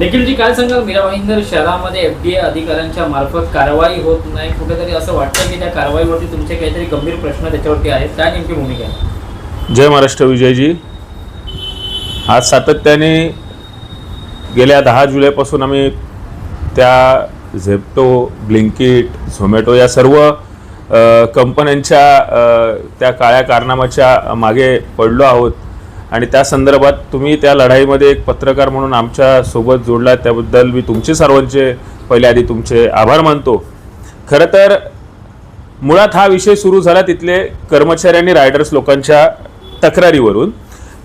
निखिलजी काय सांगाल, मीरा भाईंदर शहरामध्ये एफडीए अधिकाऱ्यांच्या मार्फत कारवाई होत नाही, कुठेतरी असं वाटतं की त्या कारवाईवरती तुमचे काहीतरी गंभीर प्रश्न त्याच्यावरती आहेत, काय नेमकी भूमिका आहे? जय महाराष्ट्र विजयजी, आज सातत्याने गेल्या 10 जुलैपासून आम्ही त्या झेप्टो, ब्लिंकिट, झोमॅटो या सर्व कंपन्यांच्या त्या काळ्या कारनाम्याच्या मागे पडलो आहोत आणि त्या संदर्भात तुम्ही त्या लढाईमध्ये एक पत्रकार म्हणून आमच्या सोबत जोडला, त्याबद्दल मी तुमचे सर्वांचे पहिले आधी तुमचे आभार मानतो. खरं तर मुळात हा विषय सुरू झाला तिथले कर्मचारी आणि रायडर्स लोकांच्या तक्रारीवरून.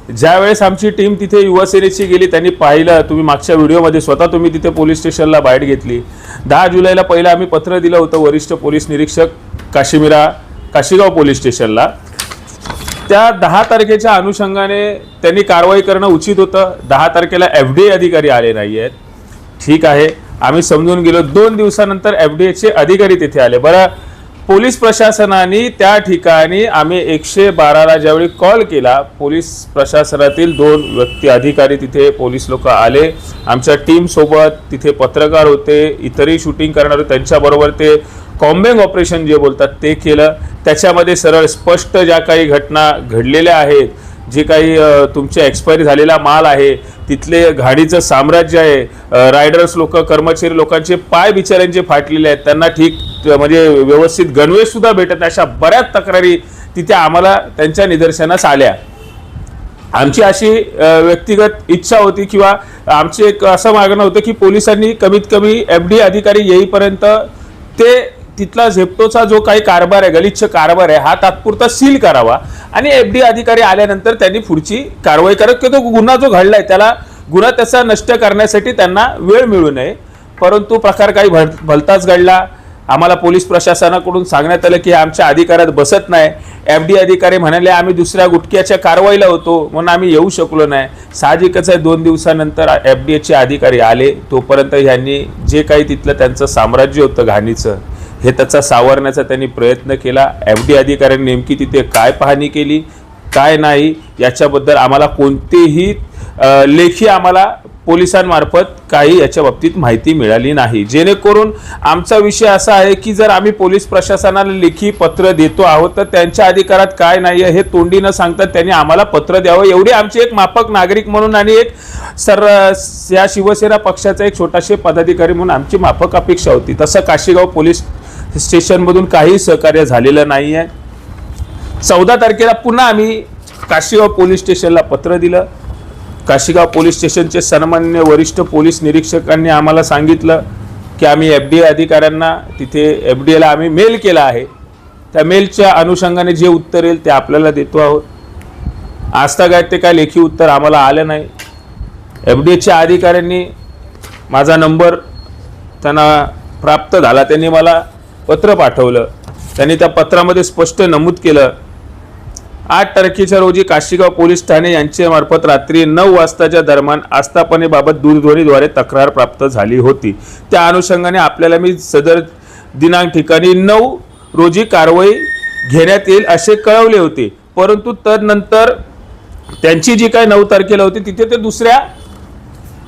ज्यावेळेस आमची टीम तिथे युवासेनेची गेली, त्यांनी पाहिलं, तुम्ही मागच्या व्हिडिओमध्ये स्वतः तुम्ही तिथे पोलीस स्टेशनला बाईट घेतली. 10 जुलैला पहिलं आम्ही पत्र दिलं होतं वरिष्ठ पोलीस निरीक्षक काशीगाव पोलीस स्टेशनला. त्या 10 तारखेच्या अनुषंगाने त्यांनी कारवाई करणं उचित होतं. 10 तारखेला एफडीए अधिकारी आले नाही आहेत, ठीक आहे, आम्ही समजून गेलो. 2 दिवसानंतर एफडीएचे अधिकारी तिथे आले. बरं, पोलीस प्रशासनाने त्या ठिकाणी आम्ही 112ला ज्यावेळी कॉल केला, पोलीस प्रशासनातील 2 व्यक्ती अधिकारी तिथे पोलीस लोक आले. आमच्या टीमसोबत तिथे पत्रकार होते, इतरही शूटिंग करणारे, त्यांच्याबरोबर ते कॉम्बिंग ऑपरेशन जे बोलतात ते केलं. त्याच्यामध्ये सरळ स्पष्ट ज्या काही घटना घडलेल्या आहेत, जे काही तुमचे एक्सपायरी झालेला माल आहे, तिथले घाणीचं साम्राज्य आहे, रायडर्स लोक, कर्मचारी लोकांचे पाय बिचाऱ्यांचे फाटलेले आहेत, त्यांना ठीक म्हणजे व्यवस्थित गणवेश सुद्धा भेटत नाही, अशा बऱ्याच तक्रारी तिथे आम्हाला त्यांच्या निदर्शनास आल्या. आमची अशी व्यक्तिगत इच्छा होती किंवा आमचे एक असं मागणं होतं की पोलिसांनी कमीत कमी एफडीए अधिकारी येईपर्यंत ते तिथला झेप्टोचा जो काही कारभार आहे, गलिच्छ कारभार आहे, हा तात्पुरता सील करावा आणि एफडीए अधिकारी आल्यानंतर त्यांनी पुढची कारवाई करत की तो गुन्हा जो घडलाय त्याला गुन्हा त्याचा नष्ट करण्यासाठी त्यांना वेळ मिळू नये. परंतु प्रकार काही भलताच घडला. आम्हाला पोलीस प्रशासनाकडून सांगण्यात आलं की आमच्या अधिकारात बसत नाही. एफडीए अधिकारी म्हणाले आम्ही दुसऱ्या गुटक्याच्या कारवाईला होतो म्हणून आम्ही येऊ शकलो नाही. साहजिकच आहे, 2 दिवसानंतर एफडीएचे अधिकारी आले. तोपर्यंत ह्यांनी जे काही तिथलं त्यांचं साम्राज्य होतं घाणीचं, हे त्याचा सावरण्याचा त्यांनी प्रयत्न केला. एफडीए अधिकाऱ्यांनी नेमकी तिथे काय पाहणी केली, काय नाही, याच्याबद्दल आम्हाला कोणतेही लेखी आम्हाला पोलिसांमार्फत काही याच्या बाबतीत माहिती मिळाली नाही. जेणेकरून आमचा विषय असा आहे की जर आम्ही पोलीस प्रशासनाला लेखी पत्र देतो आहोत तर त्यांच्या अधिकारात काय नाही हे तोंडी न सांगता त्यांनी आम्हाला पत्र द्यावं, एवढी आमची एक माफक नागरिक म्हणून आणि एक या शिवसेना पक्षाचा एक छोटासे पदाधिकारी म्हणून आमची माफक अपेक्षा होती. तसं काशीगाव पोलीस स्टेशनमधून काही सहकार्य झालेलं नाही आहे. 14 तारखेला पुन्हा आम्ही काशीगाव पोलीस स्टेशनला पत्र दिलं. काशीगाव पोलीस स्टेशनचे सन्माननीय वरिष्ठ पोलीस निरीक्षकांनी आम्हाला सांगितलं की आम्ही एफडीए अधिकाऱ्यांना तिथे एफडीएला आम्ही मेल केला आहे, त्या मेलच्या अनुषंगाने जे उत्तर येईल ते आपल्याला देतो आहोत. आजतागायत ते काय लेखी उत्तर आम्हाला आलं नाही. एफडीएच्या अधिकाऱ्यांनी माझा नंबर त्यांना प्राप्त झाला, त्यांनी मला पत्र पाठवलं. त्यांनी त्या पत्रामध्ये स्पष्ट नमूद केलं 8 तारखेच्या रोजी काशीगाव पोलीस ठाणे यांच्या मार्फत रात्री 9 वाजताच्या दरम्यान आस्थापनेबाबत दूरध्वनीद्वारे तक्रार प्राप्त झाली होती. त्या अनुषंगाने आपल्याला मी सदर दिनांक ठिकाणी 9 रोजी कारवाई घेण्यात येईल असे कळवले होते. परंतु तदनंतर त्यांची जी काही 9 तारखेला होती तिथे ते दुसऱ्या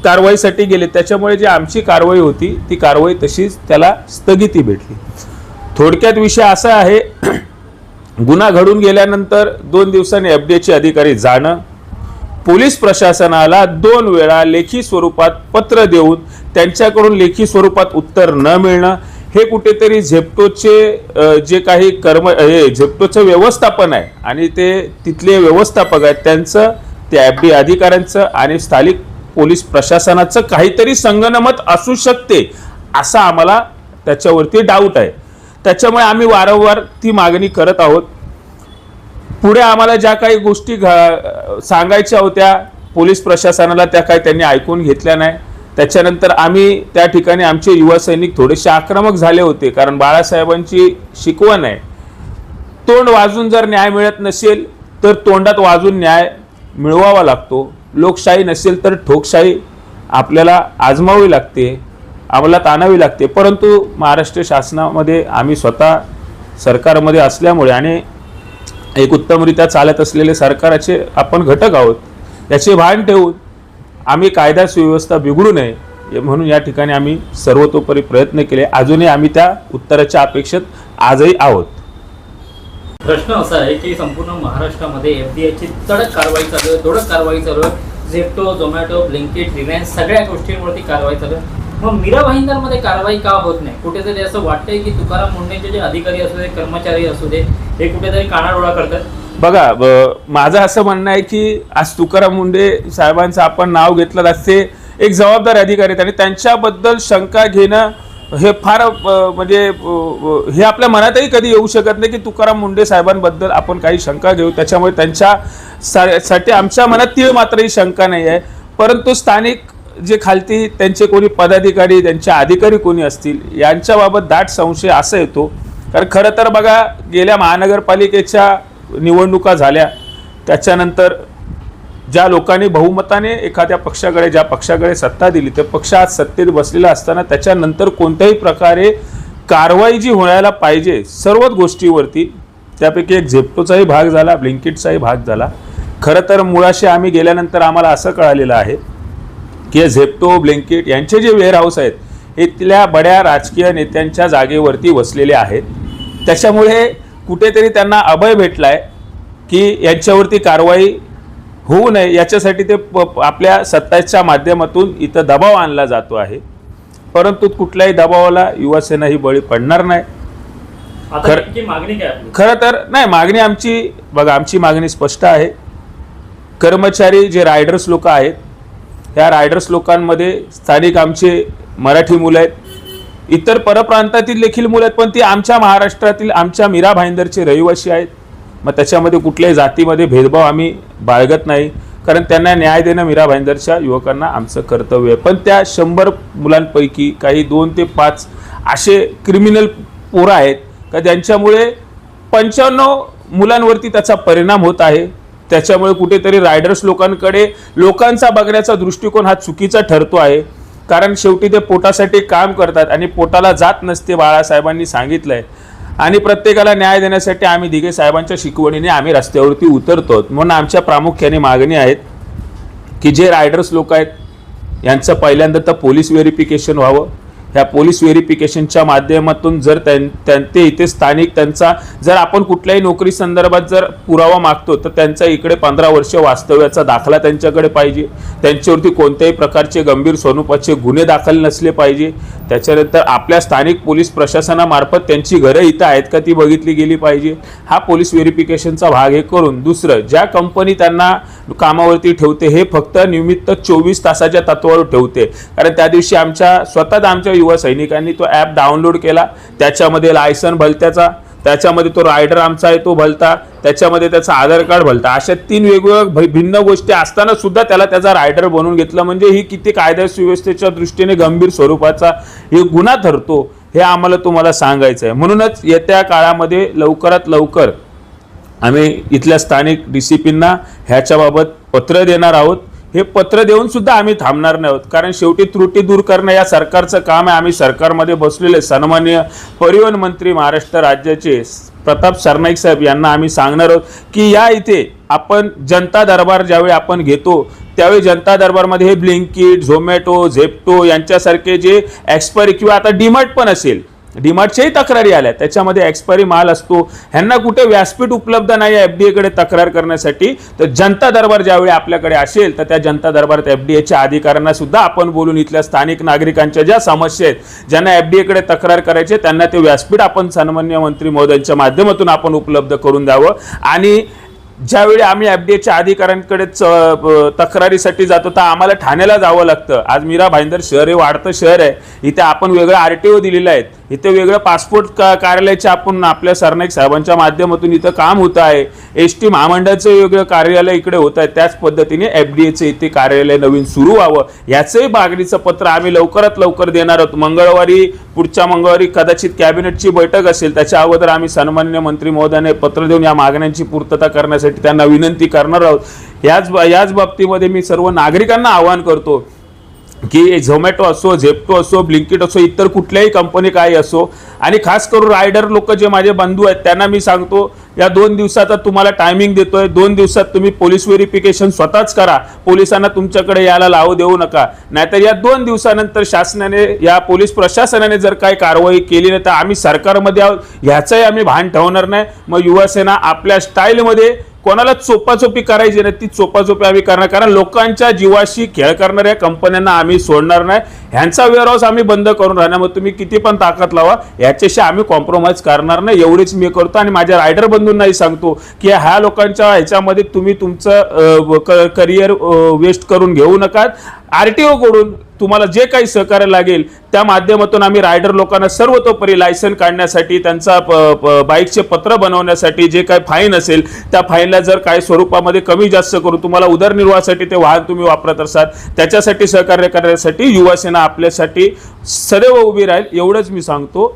कारवाईसाठी गेले. त्याच्यामुळे जी आमची कारवाई होती ती कारवाई तशीच त्याला स्थगिती भेटली. थोडक्यात विषय असा आहे, गुन्हा घडून गेल्यानंतर 2 दिवसांनी एफडीएचे अधिकारी जाणं, पोलीस प्रशासनाला 2 वेळा लेखी स्वरूपात पत्र देऊन त्यांच्याकडून लेखी स्वरूपात उत्तर न मिळणं, हे कुठेतरी झेप्टोचे जे काही झेप्टोचं व्यवस्थापन आहे आणि ते तिथले व्यवस्थापक आहेत त्यांचं, त्या एफडीए अधिकाऱ्यांचं आणि स्थानिक पोलीस प्रशासनाचं काहीतरी संगनमत असू शकते असा आम्हाला त्याच्यावरती डाऊट आहे. त्याच्यामुळे आम्ही वारंवार ती मागणी करत आहोत. पुढे आम्हाला ज्या काही गोष्टी सांगायच्या होत्या पोलीस प्रशासनाला त्या काही त्यांनी ऐकून घेतल्या नाही. त्याच्यानंतर आम्ही त्या ठिकाणी आमचे युवा सैनिक थोडेसे आक्रमक झाले होते, कारण बाळासाहेबांची शिकवण आहे, तोंड वाजून जर न्याय मिळत नसेल तर तोंडात वाजून न्याय मिळवावा लागतो. लोकशाही नसेल तर ठोकशाही आपल्याला आजमावी लागते, अंमलात आणावी लागते. परंतु महाराष्ट्र शासनामध्ये आम्ही स्वतः सरकारमध्ये असल्यामुळे आणि एक उत्तमरित्या चालत असलेले सरकारचे आपण घटक आहोत, याचे भान ठेवून आम्ही कायदा सुव्यवस्था बिघडू नये म्हणून या ठिकाणी आम्ही सर्वतोपरी प्रयत्न केले. अजूनही आम्ही त्या उत्तराच्या अपेक्षेत आजही आहोत. प्रश्न असा आहे की संपूर्ण महाराष्ट्रामध्ये एफडीआयची तडक कारवाई चालू आहे, धोडक कारवाई चालू आहे. झेप्टो, झोमॅटो, ब्लिंकिट, रिलायन्स सगळ्या गोष्टींवरती कारवाई चालू आहे. मग मीरा भाईंदरमध्ये कारवाई का होत नाही? कुठेतरी असं वाटतंय की तुकाराम मुंढेंचे जे अधिकारी असू दे, कर्मचारी असू दे, हे कुठेतरी कानाडोळा करतात. बघा, माझं असं म्हणणं आहे की आज तुकाराम मुंढे साहेबांचं आपण नाव घेतलं असते, एक जबाबदार अधिकारी आहेत आणि त्यांच्याबद्दल शंका घेणं हे फार म्हणजे हे आपल्या मनातही कधी येऊ शकत नाही की तुकाराम मुंढे साहेबांबद्दल आपण काही शंका घेऊ. त्याच्यामुळे त्यांच्यासाठी आमच्या मनात तीळ मात्रही शंका नाही आहे. परंतु स्थानिक जे खालती त्यांचे कोणी पदाधिकारी, त्यांचे अधिकारी कोणी असतील यांच्याबाबत दाट संशय असा येतो. कारण खरं तर बघा, गेल्या महानगरपालिकेच्या निवडणुका झाल्या, त्याच्यानंतर ज्या लोकांनी बहुमताने एखाद्या पक्षाकडे, ज्या पक्षाकडे सत्ता दिली, ते पक्ष आज सत्तेत बसलेला असताना त्याच्यानंतर कोणत्याही प्रकारे कारवाई जी व्हायला पाहिजे सर्वच गोष्टीवरती, त्यापैकी एक झेप्टोचाही भाग झाला, ब्लिंकिटचाही भाग झाला. खरं तर मुळाशी आम्ही गेल्यानंतर आम्हाला असं कळालेलं आहे की झेप्टो, ब्लिंकिट यांचे जे वेअरहाऊस आहेत हे इथल्या बड्या राजकीय नेत्यांच्या जागेवरती वसलेले आहेत. त्याच्यामुळे कुठेतरी त्यांना अभय भेटला आहे की यांच्यावरती कारवाई होऊ नये, याच्यासाठी ते आपल्या सत्ताच्या माध्यमातून इथं दबाव आणला जातो आहे. परंतु कुठल्याही दबावाला युवासेना ही बळी पडणार नाही. मागणी काय आपली? खरं तर नाही, मागणी आमची बघा, आमची मागणी स्पष्ट आहे. कर्मचारी जे रायडर्स लोक आहेत, ह्या रायडर्स लोकांमध्ये स्थानिक आमचे मराठी मुलं आहेत, इतर परप्रांतातील देखील मुलं आहेत, पण ती आमच्या महाराष्ट्रातील आमच्या मीरा भाईंदरचे रहिवासी आहेत. मग त्याच्यामध्ये कुठल्याही जातीमध्ये भेदभाव आम्ही बाळगत नाही, कारण त्यांना न्याय देणं मीरा भाईंदरच्या युवकांना आमचं कर्तव्य आहे. पण त्या 100 मुलांपैकी काही 2 ते 5 असे क्रिमिनल पोरं आहेत का ज्यांच्यामुळे 55 मुलांवरती त्याचा परिणाम होत आहे. त्याच्यामुळे कुठेतरी रायडर्स लोकांकडे लोकांचा बघण्याचा दृष्टिकोन हा चुकीचा ठरतो आहे. कारण शेवटी ते पोटासाठी काम करतात आणि पोटाला जात नसते, बाळासाहेबांनी सांगितलंय. आणि प्रत्येकाला न्याय देण्यासाठी आम्ही दिघे साहेबांच्या शिकवणीने आम्ही रस्त्यावरती उतरतो. म्हणून आमच्या प्रामुख्याने मागणी आहेत की जे रायडर्स लोक आहेत यांचं पहिल्यांदा तर पोलीस व्हेरिफिकेशन व्हावं. ह्या पोलीस व्हेरिफिकेशनच्या माध्यमातून जर ते इथे स्थानिक त्यांचा जर आपण कुठल्याही नोकरी संदर्भात जर पुरावा मागतो तर त्यांचा इकडे 15 वर्ष वास्तव्याचा दाखला त्यांच्याकडे पाहिजे. त्यांच्यावरती कोणत्याही प्रकारचे गंभीर स्वरूपाचे गुन्हे दाखल नसले पाहिजे. त्याच्यानंतर आपल्या स्थानिक पोलीस प्रशासनामार्फत त्यांची घरं इथं आहेत का ती बघितली गेली पाहिजे. हा पोलीस व्हेरिफिकेशनचा भाग हे करून दुसरं, ज्या कंपनी त्यांना कामावरती ठेवते हे फक्त निमित्त 24 तासाच्या तत्वावर ठेवते. कारण त्या दिवशी स्वतःच आमच्या युवा सैनिकांनी तो ॲप डाउनलोड केला, त्याच्यामध्ये लायसन भलत्याचा, त्याच्यामध्ये तो रायडर आमचा आहे तो भलता, त्याच्यामध्ये त्याचा आधार कार्ड भलता, अशा 3 वेगवेगळ्या भिन्न गोष्टी असताना सुद्धा त्याचा रायडर बनवून घेतला. म्हणजे ही किती कायदा सुव्यवस्थेच्या दृष्टीने गंभीर स्वरूपाचा हे गुन्हा ठरतो, हे आम्हाला तुम्हाला सांगायचं आहे. म्हणूनच येत्या काळामध्ये लवकरात लवकर आम्ही इथल्या स्थानिक DCPंना ह्याच्याबाबत पत्र देणार आहोत. हे पत्र देऊन सुद्धा आम्ही थांबणार नाही आहोत, कारण शेवटी त्रुटी दूर करणं या सरकारचं काम आहे. आम्ही सरकारमध्ये बसलेले सन्माननीय परिवहन मंत्री महाराष्ट्र राज्याचे प्रताप सरनाईक साहेब यांना आम्ही सांगणार आहोत की या इथे आपण जनता दरबार ज्यावेळी आपण घेतो त्यावेळी जनता दरबारमध्ये हे ब्लिंकिट, झोमॅटो, झेप्टो यांच्यासारखे जे एक्सपायरी किंवा आता डीमार्ट पण असेल, डीमार्टच्याही तक्रारी आल्या, त्याच्यामध्ये एक्सपायरी माल असतो, ह्यांना कुठे व्यासपीठ उपलब्ध नाही आहे FDA कडे तक्रार करण्यासाठी. तर जनता दरबार ज्यावेळी आपल्याकडे असेल तर त्या जनता दरबारात FDAच्या अधिकाऱ्यांना सुद्धा आपण बोलून इथल्या स्थानिक नागरिकांच्या ज्या समस्या आहेत, ज्यांना FDA कडे तक्रार करायचे, त्यांना ते व्यासपीठ आपण सन्माननीय मंत्री महोदयांच्या माध्यमातून आपण उपलब्ध करून द्यावं. आणि ज्यावेळी आम्ही FDAच्या अधिकाऱ्यांकडे तक्रारीसाठी जातो तर आम्हाला ठाण्याला जावं लागतं. आज मीरा भाईंदर शहर हे वाढतं शहर आहे, इथे आपण वेगळं RTO दिलेलं आहे, इथे वेगळं पासपोर्ट कार्यालयाचे आपण आपल्या सरनाईक साहेबांच्या माध्यमातून इथं काम होतं आहे. ST महामंडळाचं वेगळं कार्यालय इकडे होतं आहे. त्याच पद्धतीने FDAचं इथे कार्यालय नवीन सुरू व्हावं, याचंही मागणीचं पत्र आम्ही लवकरात लवकर देणार आहोत. पुढच्या मंगळवारी कदाचित कॅबिनेटची बैठक असेल, त्याच्या अगोदर आम्ही सन्माननीय मंत्री महोदयाने पत्र देऊन या मागण्यांची पूर्तता करण्यासाठी त्यांना विनंती करणार आहोत. याच बाबतीमध्ये मी सर्व नागरिकांना आवाहन करतो की झोमॅटो असो, झेप्टो असो, ब्लिंकिट असो, इतर कुठल्याही कंपनी काही असो, आणि खास करून रायडर लोक जे माझे बंधू आहेत त्यांना मी सांगतो या 2 दिवसाचा तुम्हाला टायमिंग देतोय. 2 दिवसात तुम्ही पोलीस व्हेरिफिकेशन स्वतःच करा. पोलिसांना तुमच्याकडे यायला लावू देऊ नका. नाहीतर या 2 दिवसानंतर शासनाने, या पोलीस प्रशासनाने जर काही कारवाई केली नाही तर आम्ही सरकारमध्ये आहोत ह्याचंही आम्ही भान ठेवणार नाही. मग युवासेना आपल्या स्टाईलमध्ये कोणाला चोपाचोपी करायची नाही, ती चोपाचोपी आम्ही करणार. कारण लोकांच्या जीवाशी खेळ करणाऱ्या कंपन्यांना आम्ही सोडणार नाही. ह्यांचा वेअरहाऊस आम्ही बंद करून राहणार. मग तुम्ही किती पण ताकद लावा, याच्याशी आम्ही कॉम्प्रोमाइज करणार नाही. एवढीच मी करतो. आणि माझ्या रायडर बंधूंनाही सांगतो की ह्या लोकांच्या ह्याच्यामध्ये तुम्ही तुमचं करिअर वेस्ट करून घेऊ नका. RTO कडून तुम्हाला जे काही सहकार्य लागेल त्या माध्यमातून आम्ही रायडर लोकांना सर्वतोपरी लायसन काढण्यासाठी, त्यांचा बाईकचे पत्र बनवण्यासाठी, जे काही फाईन असेल त्या फाईनला जर काही स्वरूपामध्ये कमी जास्त करून तुम्हाला उदरनिर्वाहासाठी ते वाहन तुम्ही वापरत असाल त्याच्यासाठी सहकार्य करण्यासाठी युवासेना आपल्यासाठी सदैव उभी राहील. एवढंच मी सांगतो.